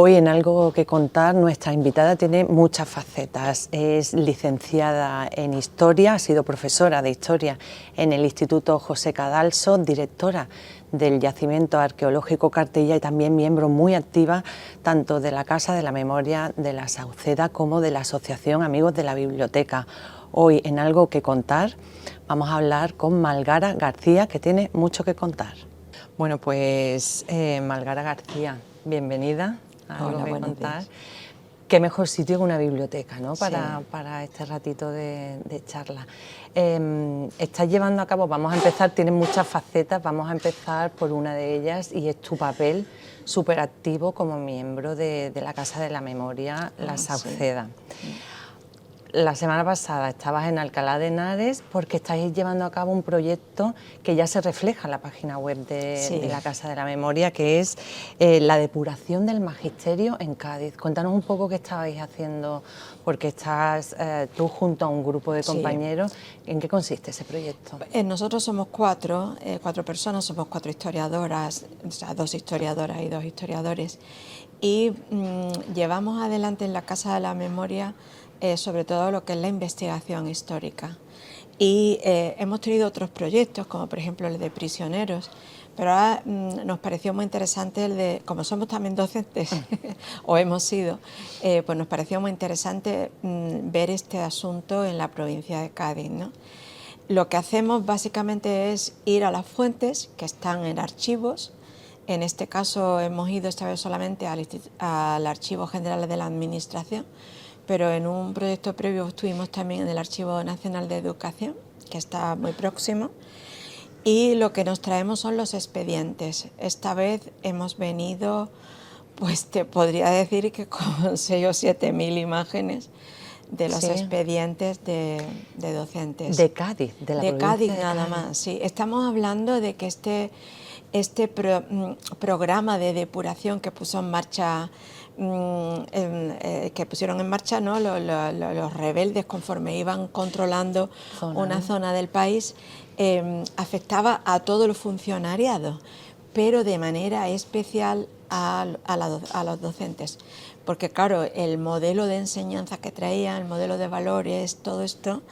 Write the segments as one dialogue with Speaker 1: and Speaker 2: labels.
Speaker 1: Hoy en Algo que Contar nuestra invitada tiene muchas facetas. Es licenciada en Historia, ha sido profesora de Historia en el Instituto José Cadalso, directora del Yacimiento Arqueológico Cartella y también miembro muy activa tanto de la Casa de la Memoria de la Sauceda como de la Asociación Amigos de la Biblioteca. Hoy en Algo que Contar vamos a hablar con Malgara García, que tiene mucho que contar. Bueno, pues Malgara García, bienvenida a Algo que Contar. Qué mejor sitio que una biblioteca, ¿no? Para este ratito de charla. Estás llevando a cabo, vamos a empezar, tienes muchas facetas, vamos a empezar por una de ellas y es tu papel súper activo como miembro de la Casa de la Memoria, la Sauceda. Sí. La semana pasada estabas en Alcalá de Henares porque estáis llevando a cabo un proyecto que ya se refleja en la página web de la Casa de la Memoria, que es la depuración del magisterio en Cádiz. Cuéntanos un poco qué estabais haciendo, porque estás tú junto a un grupo de compañeros. ¿En qué consiste ese proyecto?
Speaker 2: Nosotros somos cuatro personas, somos 4 historiadoras, o sea, 2 historiadoras y 2 historiadores, y llevamos adelante en la Casa de la Memoria sobre todo lo que es la investigación histórica. Y hemos tenido otros proyectos, como por ejemplo el de prisioneros, pero ahora nos pareció muy interesante el de, como somos también docentes, o hemos sido, pues nos pareció muy interesante ver este asunto en la provincia de Cádiz, ¿no? Lo que hacemos básicamente es ir a las fuentes que están en archivos. En este caso hemos ido esta vez solamente al Archivo General de la Administración, pero en un proyecto previo estuvimos también en el Archivo Nacional de Educación, que está muy próximo, y lo que nos traemos son los expedientes. Esta vez hemos venido, pues te podría decir que con 6 o 7 mil imágenes de los expedientes de docentes.
Speaker 1: De Cádiz, de la provincia de Cádiz.
Speaker 2: De Cádiz nada más, sí. Estamos hablando de que este programa de depuración que puso en marcha que pusieron en marcha, ¿no? los rebeldes, conforme iban controlando una zona del país, afectaba a todo el funcionariado, pero de manera especial a los docentes, porque claro, el modelo de enseñanza que traían, el modelo de valores, todo esto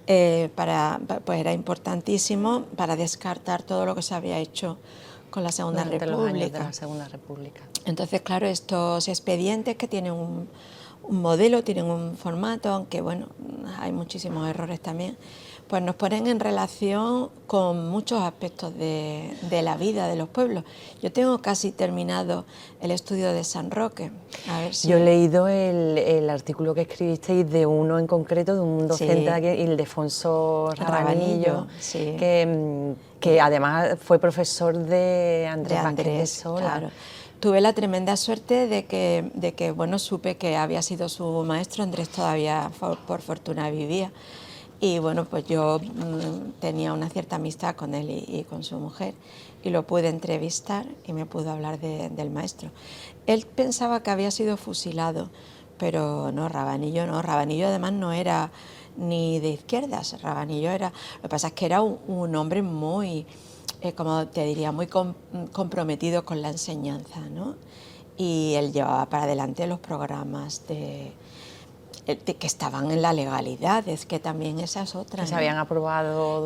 Speaker 2: pues era importantísimo para descartar todo lo que se había hecho con la Segunda República.
Speaker 1: Los años de la Segunda República.
Speaker 2: Entonces, claro, estos expedientes que tienen un modelo, tienen un formato, aunque bueno, hay muchísimos errores también, pues nos ponen en relación con muchos aspectos de la vida de los pueblos. Yo tengo casi terminado el estudio de San Roque. A ver si...
Speaker 1: Yo he leído el artículo que escribisteis de uno en concreto, de un docente, Ildefonso Rabanillo, que además fue profesor de Andrés Vázquez de Sola.
Speaker 2: Claro. Tuve la tremenda suerte de que bueno, supe que había sido su maestro. Andrés todavía, por fortuna, vivía. Y bueno, pues yo tenía una cierta amistad con él y con su mujer, y lo pude entrevistar y me pudo hablar del maestro. Él pensaba que había sido fusilado, pero no, Rabanillo no. Rabanillo además no era ni de izquierdas, Rabanillo era... Lo que pasa es que era un hombre muy... como te diría, muy comprometido con la enseñanza, ¿no? Y él llevaba para adelante los programas de que estaban en la legalidad, es que también esa es otra.
Speaker 1: Que se habían aprobado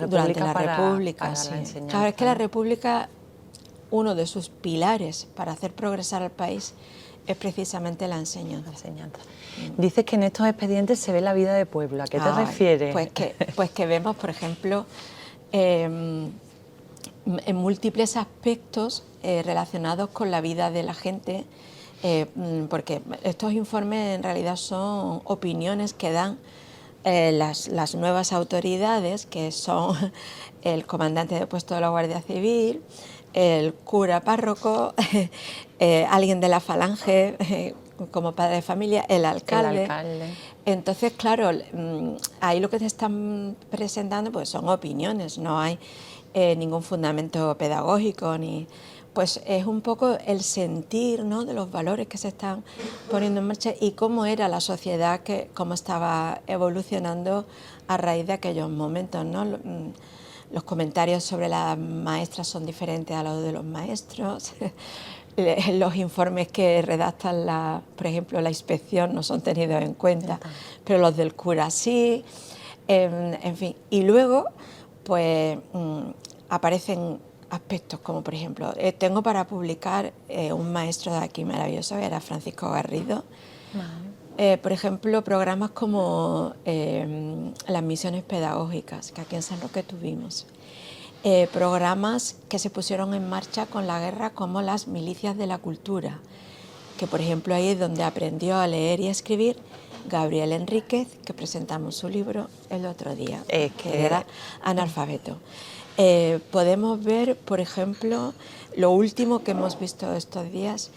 Speaker 1: durante la República para la enseñanza.
Speaker 2: Claro, es que la República, uno de sus pilares para hacer progresar al país es precisamente la enseñanza.
Speaker 1: Dices que en estos expedientes se ve la vida de pueblo, ¿a qué te refieres?
Speaker 2: Pues que vemos, por ejemplo, en múltiples aspectos relacionados con la vida de la gente, porque estos informes en realidad son opiniones que dan las nuevas autoridades, que son el comandante de puesto de la Guardia Civil, el cura párroco, alguien de la Falange como padre de familia, el alcalde. Entonces, claro, ahí lo que te están presentando pues son opiniones, no hay ningún fundamento pedagógico, pues es un poco el sentir, ¿no?, de los valores que se están poniendo en marcha y cómo era la sociedad, cómo estaba evolucionando a raíz de aquellos momentos, ¿no? Los comentarios sobre las maestras son diferentes a los de los maestros, los informes que redactan, por ejemplo, la inspección no son tenidos en cuenta, pero los del cura sí, en fin. Y luego, pues, aparecen aspectos como, por ejemplo, tengo para publicar un maestro de aquí maravilloso, que era Francisco Garrido. Por ejemplo, programas como las misiones pedagógicas, que aquí en San Roque tuvimos. Programas que se pusieron en marcha con la guerra, como las milicias de la cultura, que por ejemplo ahí es donde aprendió a leer y a escribir Gabriel Enríquez, que presentamos su libro el otro día, que era analfabeto. Podemos ver, por ejemplo, lo último que hemos visto estos días,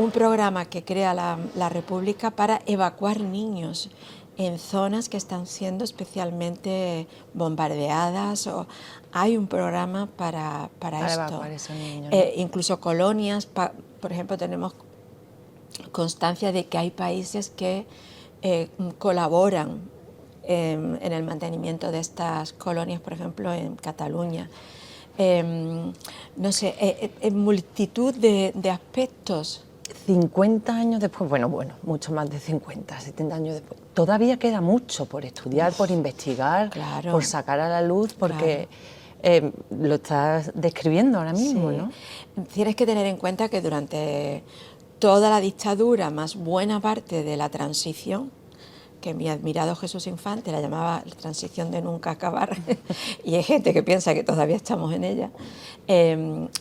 Speaker 2: un programa que crea la República para evacuar niños en zonas que están siendo especialmente bombardeadas. Hay un programa para esto.
Speaker 1: Evacuar esos niños, ¿no?
Speaker 2: Incluso colonias, por ejemplo, tenemos constancia de que hay países que colaboran en el mantenimiento de estas colonias, por ejemplo, en Cataluña. No sé, en multitud de aspectos.
Speaker 1: 50 años después, bueno, mucho más de 50, 70 años después, todavía queda mucho por estudiar, por investigar,
Speaker 2: claro,
Speaker 1: por sacar a la luz, porque lo estás describiendo ahora mismo,
Speaker 2: sí,
Speaker 1: ¿no?
Speaker 2: Tienes que tener en cuenta que durante toda la dictadura, más buena parte de la transición, que mi admirado Jesús Infante la llamaba la transición de nunca acabar, y hay gente que piensa que todavía estamos en ella,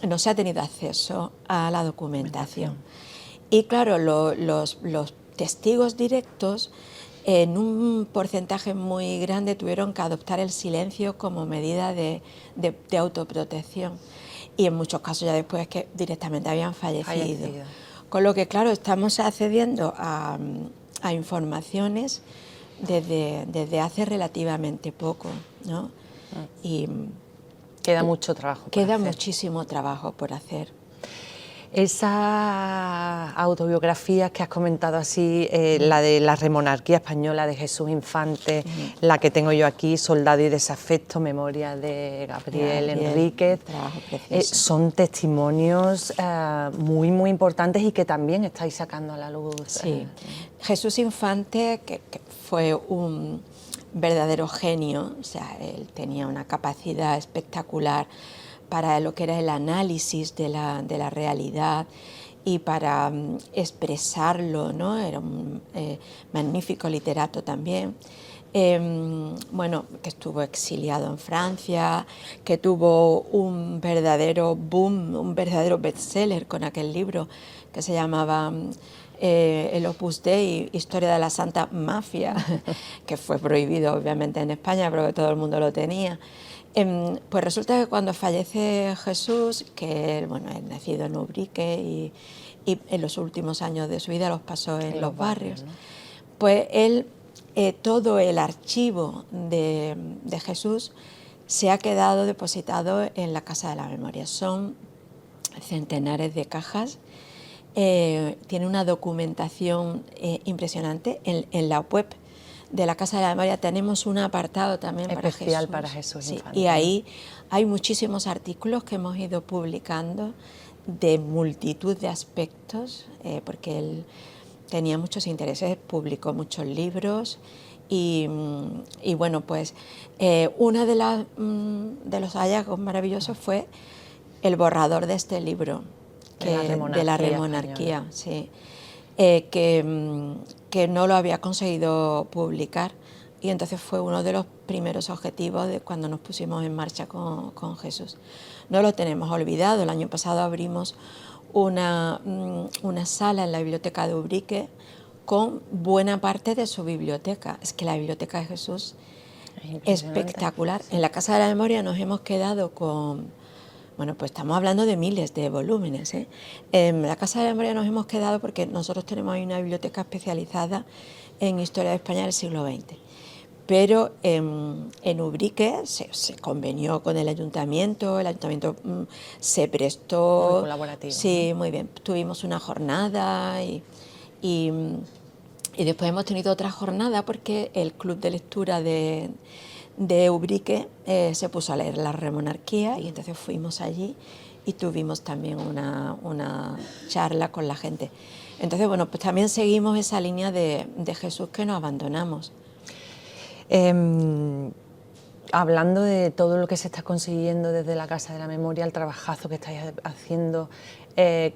Speaker 2: no se ha tenido acceso a la documentación. Y claro, los testigos directos en un porcentaje muy grande tuvieron que adoptar el silencio como medida de autoprotección, y en muchos casos ya después que directamente habían fallecido. Con lo que claro, estamos accediendo a informaciones desde hace relativamente poco, ¿no? Y
Speaker 1: queda mucho trabajo.
Speaker 2: Queda muchísimo trabajo por hacer.
Speaker 1: Esa autobiografía que has comentado así, la de la remonarquía española de Jesús Infante, la que tengo yo aquí, Soldado y desafecto, memoria de Gabriel Enríquez, son testimonios muy, muy importantes y que también estáis sacando a la luz.
Speaker 2: Sí. Jesús Infante, que fue un verdadero genio, o sea, él tenía una capacidad espectacular para lo que era el análisis de la realidad y para expresarlo, ¿no? Era un magnífico literato también. Bueno, que estuvo exiliado en Francia, que tuvo un verdadero boom, un verdadero bestseller con aquel libro que se llamaba el Opus Dei, Historia de la Santa Mafia, que fue prohibido obviamente en España, pero que todo el mundo lo tenía. Pues resulta que cuando fallece Jesús, que él, bueno, es nacido en Ubrique y en los últimos años de su vida los pasó en los barrios, ¿no? Pues él, todo el archivo de Jesús se ha quedado depositado en la Casa de la Memoria. Son centenares de cajas, tiene una documentación impresionante en la web de la Casa de la Memoria. Tenemos un apartado también
Speaker 1: especial para Jesús
Speaker 2: sí,
Speaker 1: Infante.
Speaker 2: Y ahí hay muchísimos artículos que hemos ido publicando de multitud de aspectos, porque él tenía muchos intereses, publicó muchos libros y bueno, pues uno de los hallazgos maravillosos fue el borrador de este libro, de la remonarquía, sí. Que no lo había conseguido publicar, y entonces fue uno de los primeros objetivos de cuando nos pusimos en marcha con Jesús. No lo tenemos olvidado. El año pasado abrimos una sala en la biblioteca de Ubrique con buena parte de su biblioteca. Es que la biblioteca de Jesús es espectacular. En la Casa de la Memoria nos hemos quedado con... Bueno, pues estamos hablando de miles de volúmenes, ¿eh? En la Casa de la Memoria nos hemos quedado porque nosotros tenemos ahí una biblioteca especializada en historia de España del siglo XX. Pero en Ubrique se convenió con el ayuntamiento se prestó...
Speaker 1: Muy colaborativo.
Speaker 2: Sí, muy bien. Tuvimos una jornada y después hemos tenido otra jornada porque el club de lectura de Ubrique se puso a leer la remonarquía, y entonces fuimos allí y tuvimos también una charla con la gente. Entonces, bueno, pues también seguimos esa línea de Jesús que no abandonamos.
Speaker 1: Hablando de todo lo que se está consiguiendo desde la Casa de la Memoria, el trabajazo que estáis haciendo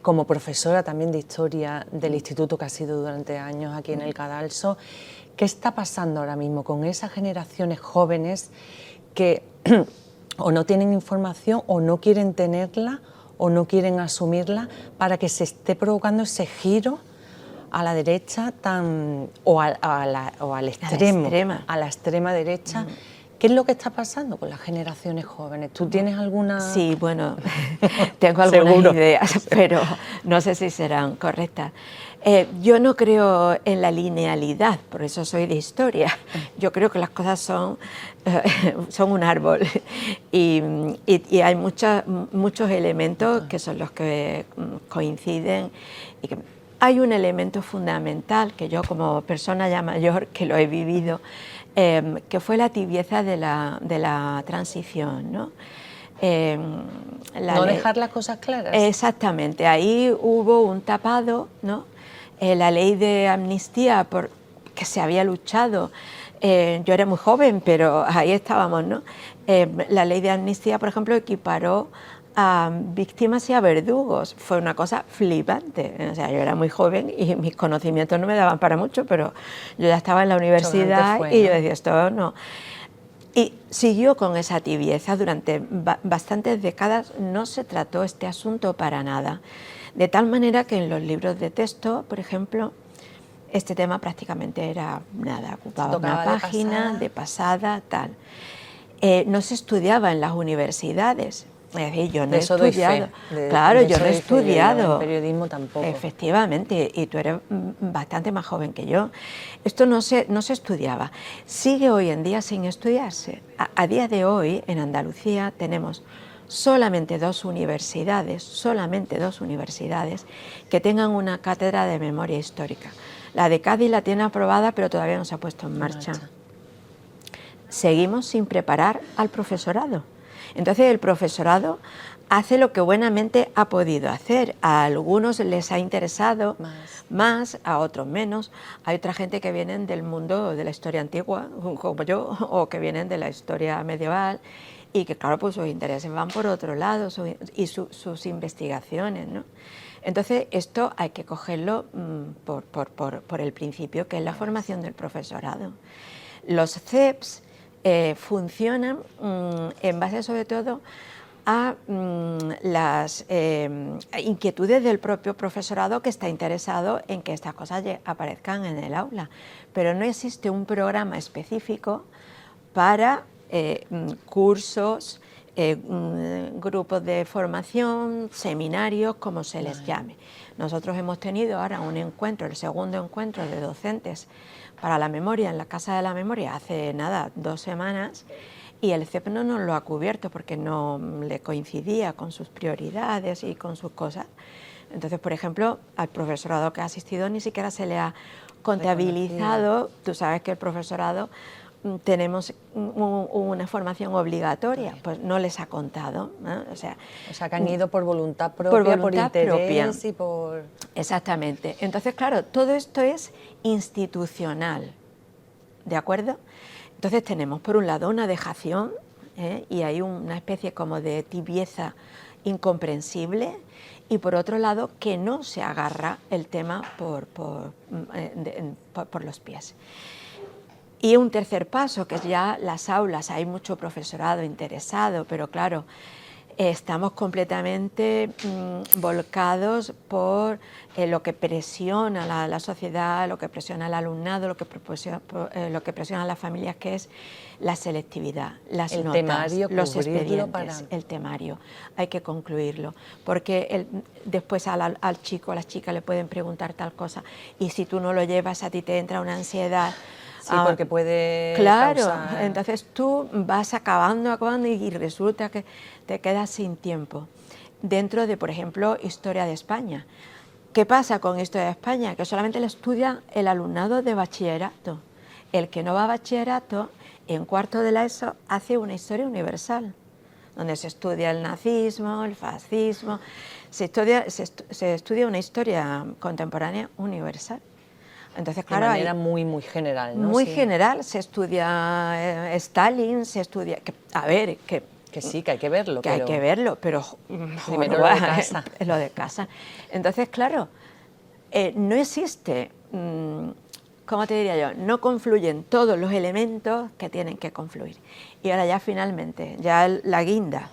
Speaker 1: como profesora también de historia del instituto que ha sido durante años aquí en el Cadalso, ¿qué está pasando ahora mismo con esas generaciones jóvenes que o no tienen información o no quieren tenerla o no quieren asumirla para que se esté provocando ese giro a la derecha o al extremo, a la extrema derecha? ¿Qué es lo que está pasando con las generaciones jóvenes? ¿Tú tienes alguna...?
Speaker 2: Sí, bueno, tengo algunas ideas, pero no sé si serán correctas. Yo no creo en la linealidad, por eso soy de historia. Yo creo que las cosas son un árbol y hay muchos elementos que son los que coinciden. Y que hay un elemento fundamental que yo, como persona ya mayor, que lo he vivido, que fue la tibieza de la transición, ¿no?
Speaker 1: No dejar las cosas claras.
Speaker 2: Exactamente, ahí hubo un tapado, ¿no? La ley de amnistía por que se había luchado, yo era muy joven, pero ahí estábamos, ¿no? La ley de amnistía, por ejemplo, equiparó a víctimas y a verdugos. Fue una cosa flipante. O sea, yo era muy joven y mis conocimientos no me daban para mucho, pero yo ya estaba en la universidad y yo decía, esto no. Y siguió con esa tibieza durante bastantes décadas, no se trató este asunto para nada. De tal manera que en los libros de texto, por ejemplo, este tema prácticamente era nada, ocupaba una página de pasada, tal. No se estudiaba en las universidades. Es decir, yo no he estudiado. Claro, yo no he estudiado.
Speaker 1: En periodismo tampoco.
Speaker 2: Efectivamente, y tú eres bastante más joven que yo. Esto no se estudiaba. Sigue hoy en día sin estudiarse. A día de hoy, en Andalucía, tenemos solamente dos universidades que tengan una cátedra de memoria histórica. La de Cádiz la tiene aprobada, pero todavía no se ha puesto en marcha. Seguimos sin preparar al profesorado. Entonces el profesorado hace lo que buenamente ha podido hacer. A algunos les ha interesado más, a otros menos. Hay otra gente que vienen del mundo de la historia antigua, como yo, o que vienen de la historia medieval, y que claro, pues sus intereses van por otro lado y sus investigaciones, ¿no? Entonces esto hay que cogerlo por el principio, que es la formación del profesorado. Los CEPs funcionan en base sobre todo a las inquietudes del propio profesorado que está interesado en que estas cosas aparezcan en el aula, pero no existe un programa específico para cursos, grupos de formación, seminarios, como se les llame. Nosotros hemos tenido ahora un encuentro, el segundo encuentro de docentes para la memoria en la Casa de la Memoria hace nada, 2 semanas, y el CEP no nos lo ha cubierto porque no le coincidía con sus prioridades y con sus cosas. Entonces, por ejemplo, al profesorado que ha asistido ni siquiera se le ha contabilizado. Tú sabes que el profesorado tenemos una formación obligatoria, pues no les ha contado, ¿no? O sea,
Speaker 1: que han ido por voluntad propia, por interés propia. Y por...
Speaker 2: Exactamente. Entonces, claro, todo esto es institucional, ¿de acuerdo? Entonces tenemos por un lado una dejación, y hay una especie como de tibieza incomprensible, y por otro lado que no se agarra el tema por los pies. Y un tercer paso, que es ya las aulas. Hay mucho profesorado interesado, pero claro, estamos completamente volcados por lo que presiona la sociedad, lo que presiona al alumnado, lo que presiona a las familias, que es la selectividad, las notas,
Speaker 1: temario,
Speaker 2: los expedientes, el temario. Hay que concluirlo, porque después al chico, a la chica le pueden preguntar tal cosa, y si tú no lo llevas a ti te entra una ansiedad.
Speaker 1: Sí, porque puede
Speaker 2: causar... Entonces tú vas acabando y resulta que te quedas sin tiempo. Dentro de, por ejemplo, Historia de España. ¿Qué pasa con Historia de España? Que solamente la estudia el alumnado de bachillerato. El que no va a bachillerato, en cuarto de la ESO, hace una historia universal. donde se estudia el nazismo, el fascismo, se estudia una historia contemporánea universal. Entonces, claro,
Speaker 1: de manera muy general, ¿no?
Speaker 2: Muy
Speaker 1: sí.
Speaker 2: general, se estudia Stalin, se estudia...
Speaker 1: Que sí, que hay que verlo.
Speaker 2: Hay que verlo, pero...
Speaker 1: Primero lo de casa.
Speaker 2: Lo de casa. Entonces, claro, no existe, ¿cómo te diría yo? No confluyen todos los elementos que tienen que confluir. Y ahora ya finalmente, ya la guinda,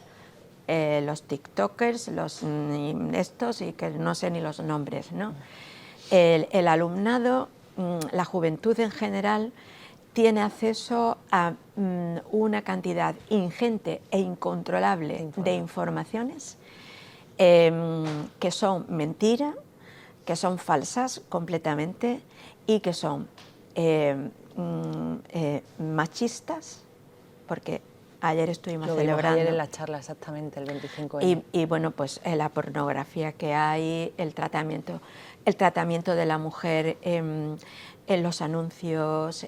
Speaker 2: los tiktokers, estos, y que no sé ni los nombres, ¿no? El alumnado, la juventud en general, tiene acceso a una cantidad ingente e incontrolable de informaciones que son mentira, que son falsas completamente y que son machistas, porque ayer estuvimos celebrando...
Speaker 1: ayer en la charla exactamente, el 25N.
Speaker 2: Y bueno, pues la pornografía que hay, el tratamiento de la mujer en los anuncios,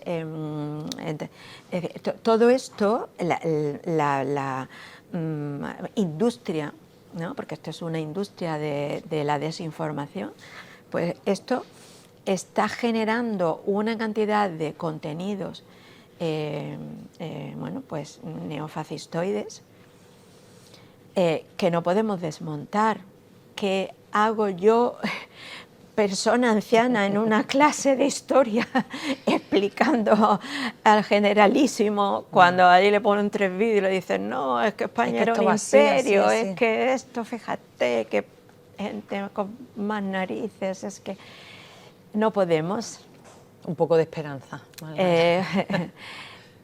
Speaker 2: todo esto, la industria, ¿no? Porque esto es una industria de la desinformación, pues esto está generando una cantidad de contenidos bueno, pues neofascistoides que no podemos desmontar. ¿Qué hago yo, persona anciana, en una clase de historia explicando al generalísimo cuando allí le ponen 3 vídeos y le dicen no, es que España era un imperio, así. Es que esto, fíjate, que gente con más narices, es que no podemos.
Speaker 1: Un poco de esperanza.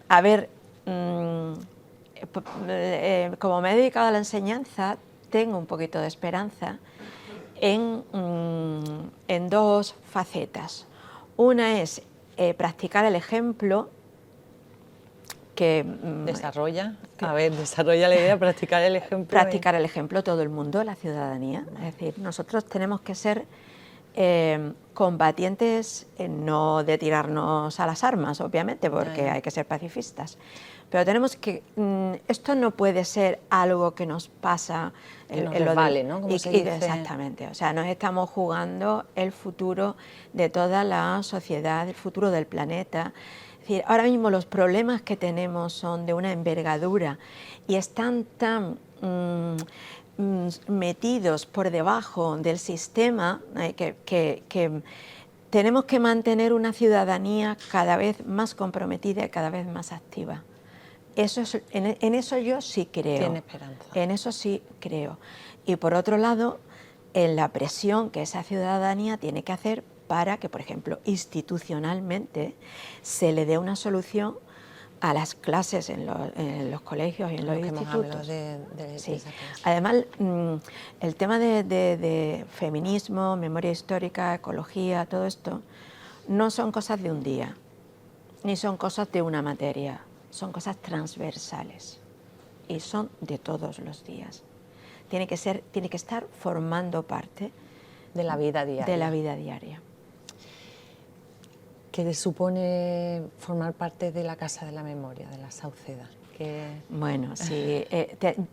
Speaker 2: A ver, como me he dedicado a la enseñanza, tengo un poquito de esperanza en 2 facetas. Una es practicar el ejemplo, que...
Speaker 1: desarrolla la idea, practicar el ejemplo.
Speaker 2: Practicar el ejemplo, todo el mundo, la ciudadanía. Es decir, nosotros tenemos que ser combatientes, no de tirarnos a las armas, obviamente, porque hay que ser pacifistas, pero tenemos que... esto no puede ser algo que nos pasa...
Speaker 1: vale, ¿no? Como se dice.
Speaker 2: Exactamente, o sea, nos estamos jugando el futuro de toda la sociedad, el futuro del planeta. Es decir, ahora mismo los problemas que tenemos son de una envergadura y están tan... metidos por debajo del sistema, que tenemos que mantener una ciudadanía cada vez más comprometida y cada vez más activa. En eso yo sí creo.
Speaker 1: Tiene esperanza.
Speaker 2: En eso sí creo. Y por otro lado, en la presión que esa ciudadanía tiene que hacer para que, por ejemplo, institucionalmente se le dé una solución a las clases en los colegios y en los institutos. Sí. Además, el tema de feminismo, memoria histórica, ecología, todo esto, no son cosas de un día, ni son cosas de una materia, son cosas transversales y son de todos los días. Tiene que estar formando parte
Speaker 1: de la vida diaria. ¿Qué te supone formar parte de la Casa de la Memoria, de la Sauceda?
Speaker 2: Bueno, sí.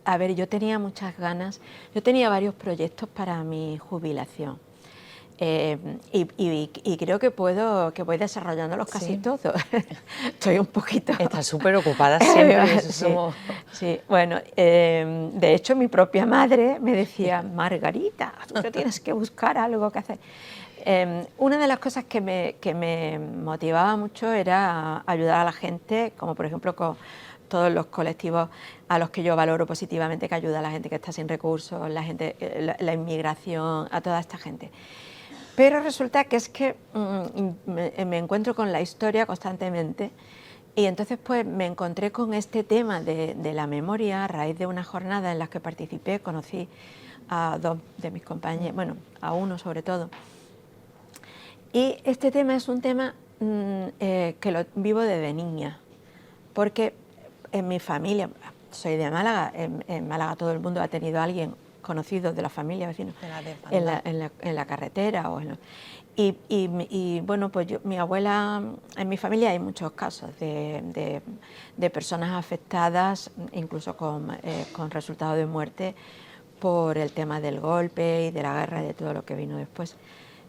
Speaker 2: A ver, yo tenía muchas ganas. Yo tenía varios proyectos para mi jubilación. Y creo que voy desarrollándolos casi todos. Estoy un poquito...
Speaker 1: Estás súper ocupada siempre.
Speaker 2: Sí, bueno, de hecho mi propia madre me decía, Margarita, tú te tienes que buscar algo que hacer. Una de las cosas que me motivaba mucho era ayudar a la gente, como por ejemplo con todos los colectivos a los que yo valoro positivamente, que ayuda a la gente que está sin recursos, la inmigración, a toda esta gente. Pero resulta que es que me encuentro con la historia constantemente y entonces pues me encontré con este tema de la memoria a raíz de una jornada en la que participé, conocí a 2 de mis compañeros, bueno, a uno sobre todo. Y este tema es un tema que lo vivo desde niña, porque en mi familia, soy de Málaga, en Málaga todo el mundo ha tenido a alguien conocidos de la familia, vecinos,
Speaker 1: De la
Speaker 2: en la carretera. Y bueno, pues mi abuela, en mi familia hay muchos casos de personas afectadas, incluso con resultado de muerte, por el tema del golpe y de la guerra y de todo lo que vino después.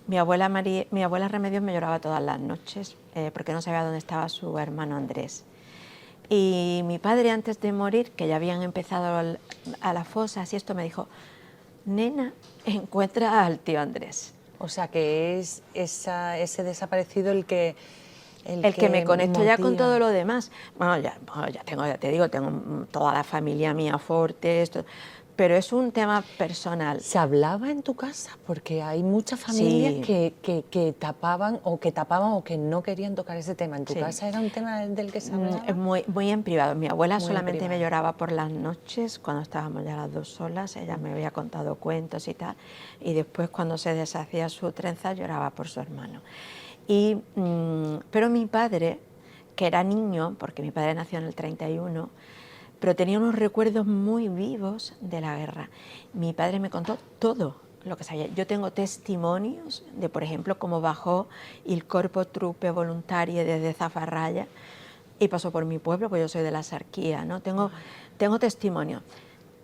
Speaker 2: Mi abuela Remedios me lloraba todas las noches porque no sabía dónde estaba su hermano Andrés. Y mi padre, antes de morir, que ya habían empezado a las fosas y esto, me dijo: nena, encuentra al tío Andrés.
Speaker 1: O sea, que es ese desaparecido el que
Speaker 2: me conecto ya con todo lo demás. Bueno, ya te digo, tengo toda la familia mía fuerte, esto, pero es un tema personal.
Speaker 1: ¿Se hablaba en tu casa? Porque hay muchas familias que tapaban o que no querían tocar ese tema. ¿En tu casa era un tema del que se hablaba?
Speaker 2: Muy en privado. Mi abuela solamente me lloraba por las noches, cuando estábamos ya las dos solas. Ella me había contado cuentos y tal. Y después, cuando se deshacía su trenza, lloraba por su hermano. Pero mi padre, que era niño, porque mi padre nació en el 31, pero tenía unos recuerdos muy vivos de la guerra. Mi padre me contó todo lo que sabía. Yo tengo testimonios de, por ejemplo, cómo bajó el Corpo Truppe Voluntarie desde Zafarraya y pasó por mi pueblo, pues yo soy de la Sarquía, ¿no? Tengo testimonios.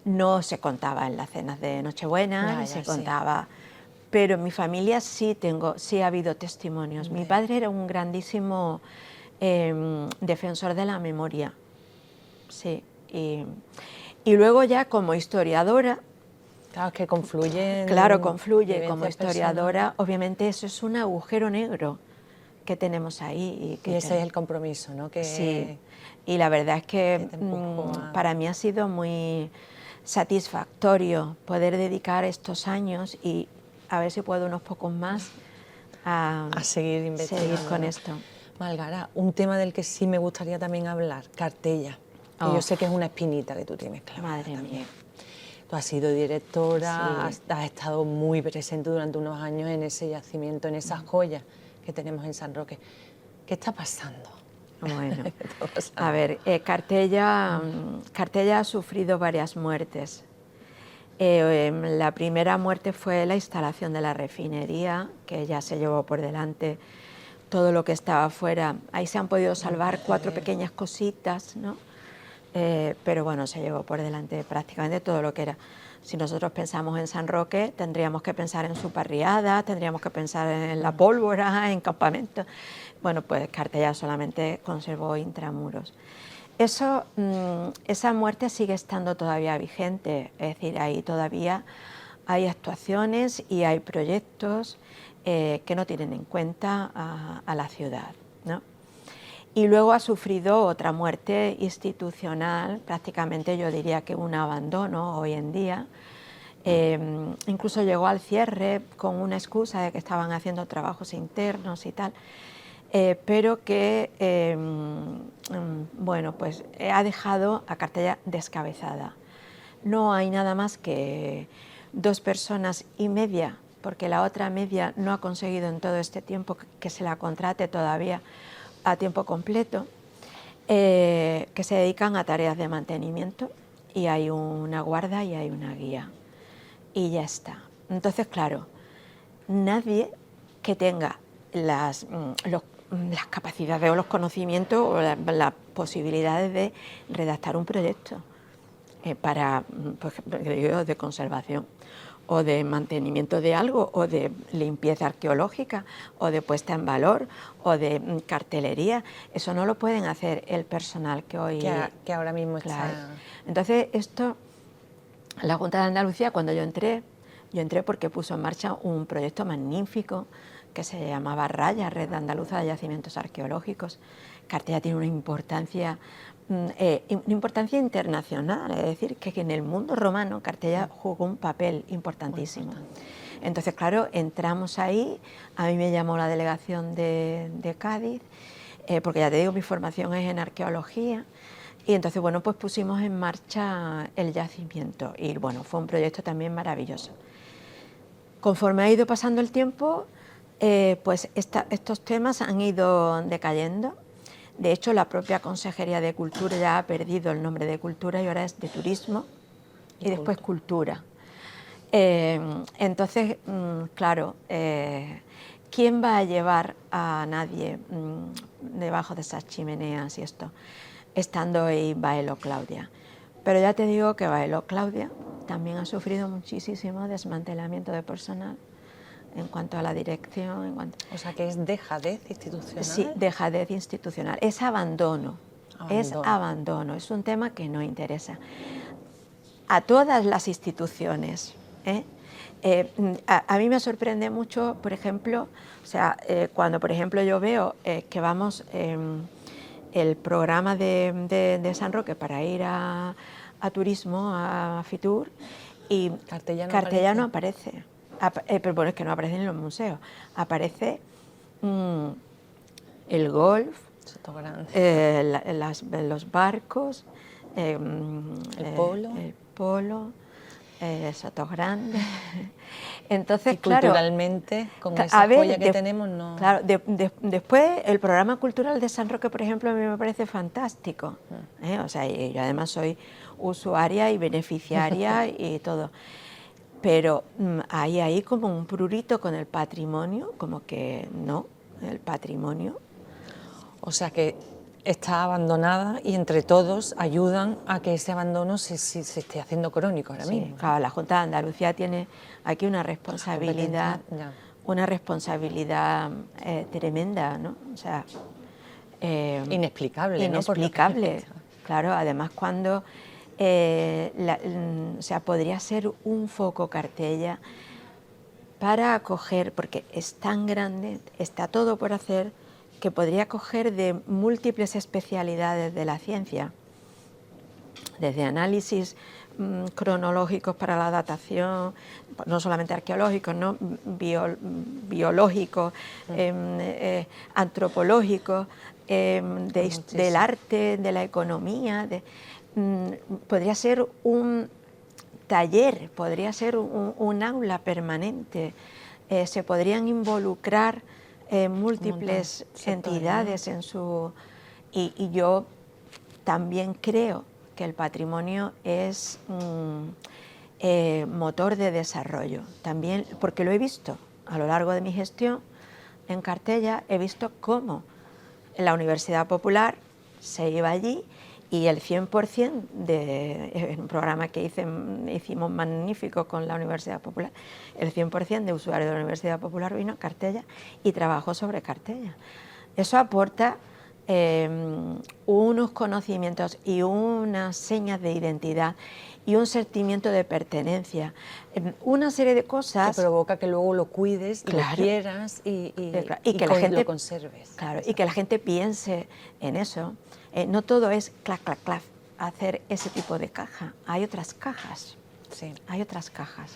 Speaker 2: No se contaba en las cenas de Nochebuena, se contaba... Pero en mi familia sí ha habido testimonios. Mi padre era un grandísimo defensor de la memoria. Sí. Y luego ya como historiadora...
Speaker 1: Claro, es que confluye.
Speaker 2: Claro, confluye. Como historiadora, obviamente eso es un agujero negro que tenemos ahí.
Speaker 1: Y ese es el compromiso, ¿no?
Speaker 2: Sí. Y la verdad es que para mí ha sido muy satisfactorio poder dedicar estos años y a ver si puedo unos pocos más a
Speaker 1: seguir investigando.
Speaker 2: Seguir con esto.
Speaker 1: Malgara, un tema del que sí me gustaría también hablar, Cartella. Que yo sé que es una espinita que tú tienes clavada.
Speaker 2: Madre mía.
Speaker 1: Tú has sido directora, has estado muy presente durante unos años en ese yacimiento, en esas joyas que tenemos en San Roque. ¿Qué está pasando?
Speaker 2: Bueno, a ver, Cartella ha sufrido varias muertes. La primera muerte fue la instalación de la refinería, que ya se llevó por delante todo lo que estaba afuera. Ahí se han podido salvar 4 pequeñas cositas, ¿no? Pero bueno, se llevó por delante prácticamente todo lo que era. Si nosotros pensamos en San Roque, tendríamos que pensar en su parriada, tendríamos que pensar en la pólvora, en campamentos. Bueno, pues Cartella solamente conservó intramuros. Esa muerte sigue estando todavía vigente, es decir, ahí todavía hay actuaciones y hay proyectos que no tienen en cuenta a la ciudad, ¿no? Y luego ha sufrido otra muerte institucional, prácticamente yo diría que un abandono hoy en día. Incluso llegó al cierre con una excusa de que estaban haciendo trabajos internos y tal, pero que bueno, pues ha dejado a Cartella descabezada. No hay nada más que 2 personas y media, porque la otra media no ha conseguido en todo este tiempo que se la contrate todavía a tiempo completo, que se dedican a tareas de mantenimiento, y hay una guarda y hay una guía, y ya está. Entonces, claro, nadie que tenga las capacidades o los conocimientos o las posibilidades de redactar un proyecto para, pues, de conservación o de mantenimiento de algo, o de limpieza arqueológica, o de puesta en valor, o de cartelería. Eso no lo pueden hacer el personal que hoy...
Speaker 1: Que ahora mismo está...
Speaker 2: Entonces, esto, la Junta de Andalucía, cuando yo entré porque puso en marcha un proyecto magnífico que se llamaba RAYA, Red Andaluza de Yacimientos Arqueológicos. Cartella tiene una importancia internacional, es decir, que en el mundo romano Cartella jugó un papel importantísimo. Entonces, claro, entramos ahí, a mí me llamó la delegación de Cádiz, porque ya te digo, mi formación es en arqueología, y entonces, bueno, pues pusimos en marcha el yacimiento, y bueno, fue un proyecto también maravilloso. Conforme ha ido pasando el tiempo, pues estos temas han ido decayendo. De hecho, la propia Consejería de Cultura ya ha perdido el nombre de Cultura y ahora es de Turismo y después Cultura. Entonces, claro, ¿quién va a llevar a nadie debajo de esas chimeneas y esto? Estando ahí Baelo Claudia. Pero ya te digo que Baelo Claudia también ha sufrido muchísimo desmantelamiento de personal en cuanto a la dirección.
Speaker 1: O sea, que es dejadez institucional.
Speaker 2: Sí, dejadez institucional. Es abandono. Es abandono. Es un tema que no interesa a todas las instituciones. A mí me sorprende mucho, por ejemplo, o sea, cuando por ejemplo yo veo que vamos el programa de San Roque para ir a turismo, a Fitur, y Cartella no aparece. Pero bueno, es que no aparece en los museos. Aparece el golf, los barcos,
Speaker 1: el polo,
Speaker 2: Sotogrande. Entonces,
Speaker 1: y culturalmente, con esa joya que tenemos, no...
Speaker 2: Claro, después el programa cultural de San Roque, por ejemplo, a mí me parece fantástico. O sea, yo además soy usuaria y beneficiaria y todo. Pero hay ahí como un prurito con el patrimonio, como que no, el patrimonio.
Speaker 1: O sea que está abandonada y entre todos ayudan a que ese abandono se esté haciendo crónico ahora mismo.
Speaker 2: Claro, la Junta de Andalucía tiene aquí una responsabilidad tremenda, ¿no? O sea,
Speaker 1: inexplicable, ¿no?
Speaker 2: Inexplicable, claro. Además, cuando o sea, podría ser un foco Cartella para acoger, porque es tan grande, está todo por hacer, que podría acoger de múltiples especialidades de la ciencia, desde análisis cronológicos para la datación, no solamente arqueológicos, ¿no? Biológicos, antropológicos, del arte, de la economía, podría ser un taller, podría ser un aula permanente, se podrían involucrar múltiples entidades en su... Y yo también creo que el patrimonio es motor de desarrollo, también porque lo he visto a lo largo de mi gestión en Cartella, he visto cómo la Universidad Popular se iba allí y el 100% de un programa que hicimos magnífico con la Universidad Popular, el 100% de usuarios de la Universidad Popular vino a Cartella y trabajó sobre Cartella. Eso aporta unos conocimientos y unas señas de identidad y un sentimiento de pertenencia, una serie de cosas
Speaker 1: que provoca que luego lo cuides, y lo quieras y
Speaker 2: que la gente
Speaker 1: lo conserves.
Speaker 2: Claro, y que la gente piense en eso. No todo es clac, clac, clac, hacer ese tipo de caja. Hay otras cajas.
Speaker 1: Sí.
Speaker 2: Hay otras cajas.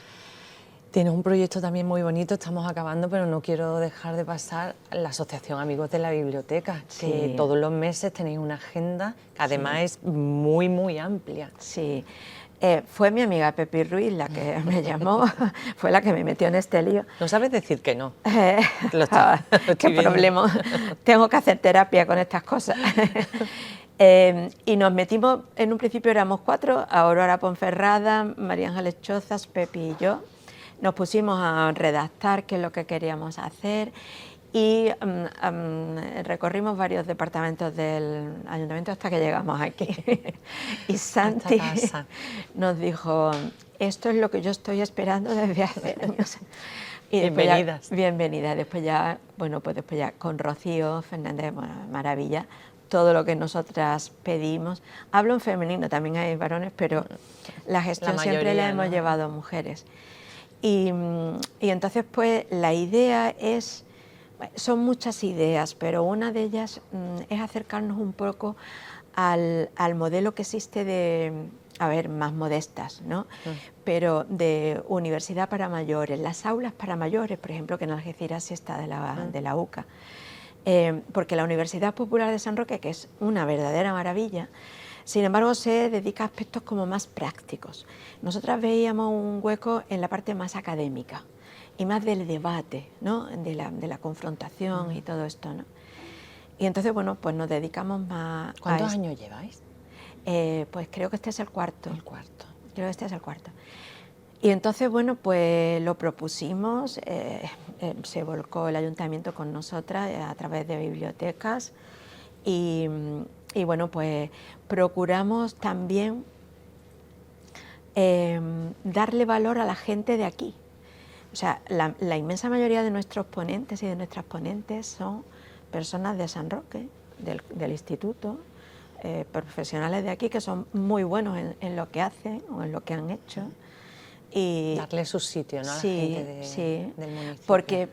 Speaker 1: Tienes un proyecto también muy bonito, estamos acabando, pero no quiero dejar de pasar la Asociación Amigos de la Biblioteca,
Speaker 2: Sí.
Speaker 1: que todos los meses tenéis una agenda que además es muy, muy amplia.
Speaker 2: Sí. Fue mi amiga Pepi Ruiz la que me llamó, fue la que me metió en este lío.
Speaker 1: No sabes decir que no.
Speaker 2: Qué problema. Tengo que hacer terapia con estas cosas. Y nos metimos, en un principio éramos 4, Aurora Ponferrada, María Ángeles Chozas, Pepi y yo. Nos pusimos a redactar qué es lo que queríamos hacer y recorrimos varios departamentos del ayuntamiento hasta que llegamos aquí. Y Santi nos dijo, esto es lo que yo estoy esperando desde hace años. Y
Speaker 1: bienvenidas.
Speaker 2: Bienvenida. Después ya, bueno, pues después ya con Rocío Fernández, bueno, maravilla, todo lo que nosotras pedimos. Hablo en femenino, también hay varones, pero la gestión siempre la hemos llevado mujeres. Y entonces, pues, la idea es, son muchas ideas, pero una de ellas es acercarnos un poco al modelo que existe de, a ver, más modestas, ¿no? Pero de universidad para mayores, las aulas para mayores, por ejemplo, que en Algeciras está de la UCA. Porque la Universidad Popular de San Roque, que es una verdadera maravilla, sin embargo, se dedica a aspectos como más prácticos. Nosotras veíamos un hueco en la parte más académica y más del debate, ¿no? de la confrontación y todo esto, ¿no? Y entonces, bueno, pues nos dedicamos más.
Speaker 1: ¿Cuántos años lleváis?
Speaker 2: Pues creo que este es el cuarto.
Speaker 1: El cuarto.
Speaker 2: Creo que este es el cuarto. Y entonces, bueno, pues lo propusimos, se volcó el ayuntamiento con nosotras a través de bibliotecas y bueno, pues procuramos también darle valor a la gente de aquí. O sea, la inmensa mayoría de nuestros ponentes y de nuestras ponentes son personas de San Roque, del instituto, profesionales de aquí que son muy buenos en lo que hacen o en lo que han hecho. Y
Speaker 1: darle su sitio, ¿no? A la gente del municipio.
Speaker 2: Porque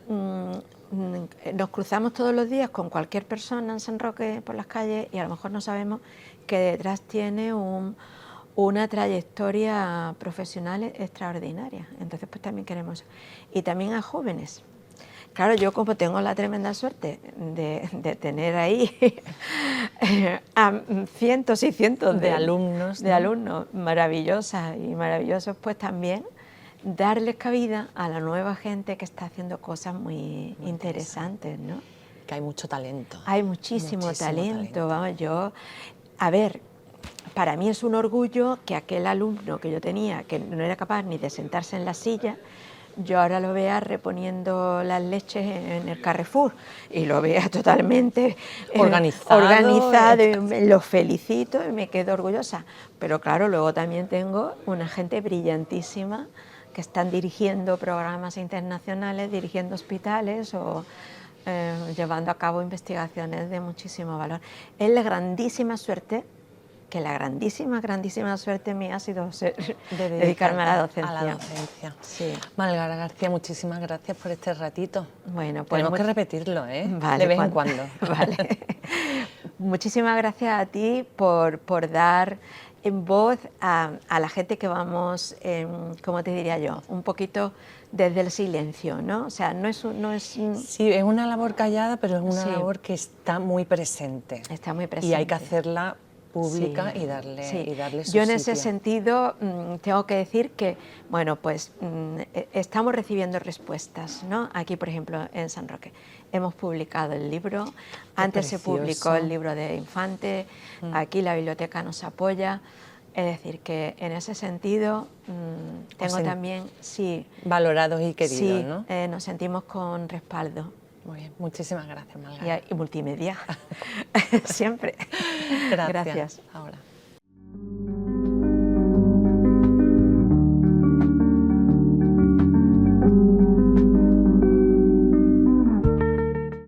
Speaker 2: nos cruzamos todos los días con cualquier persona en San Roque por las calles y a lo mejor no sabemos que detrás tiene una trayectoria profesional extraordinaria. Entonces, pues también queremos. Y también a jóvenes. Claro, yo como tengo la tremenda suerte de tener ahí a cientos y cientos de alumnos,
Speaker 1: ¿no?
Speaker 2: Alumnos maravillosas y maravillosos, pues también darles cabida a la nueva gente que está haciendo cosas muy interesantes, ¿no?
Speaker 1: Que hay mucho talento.
Speaker 2: Hay muchísimo talento. Vamos, a ver, para mí es un orgullo que aquel alumno que yo tenía, que no era capaz ni de sentarse en la silla, yo ahora lo vea reponiendo las leches en el Carrefour y lo vea totalmente organizado, lo felicito y me quedo orgullosa. Pero claro, luego también tengo una gente brillantísima que están dirigiendo programas internacionales, dirigiendo hospitales o llevando a cabo investigaciones de muchísimo valor. Es la grandísima suerte, que la grandísima suerte mía ha sido dedicarme a la docencia.
Speaker 1: A la docencia.
Speaker 2: Sí.
Speaker 1: Malgara García, muchísimas gracias por este ratito.
Speaker 2: Bueno, pues
Speaker 1: tenemos que repetirlo, ¿eh?
Speaker 2: Vale,
Speaker 1: de vez en cuando.
Speaker 2: Vale. Muchísimas gracias a ti por dar en voz a la gente que vamos, ¿cómo te diría yo? Un poquito desde el silencio, ¿no? O sea, no es
Speaker 1: Sí, es una labor callada, pero es una labor que está muy presente.
Speaker 2: Está muy presente.
Speaker 1: Y hay que hacerla pública y darle su
Speaker 2: Yo en
Speaker 1: sitio.
Speaker 2: ese sentido tengo que decir que, bueno, pues estamos recibiendo respuestas, ¿no? Aquí, por ejemplo, en San Roque hemos publicado el libro, antes se publicó el libro de Infante, aquí la biblioteca nos apoya, es decir, que en ese sentido tengo también,
Speaker 1: valorados y queridos, ¿no?
Speaker 2: Nos sentimos con respaldo.
Speaker 1: Muy bien, muchísimas gracias, Malgara.
Speaker 2: Y multimedia, siempre.
Speaker 1: Gracias.
Speaker 2: Gracias.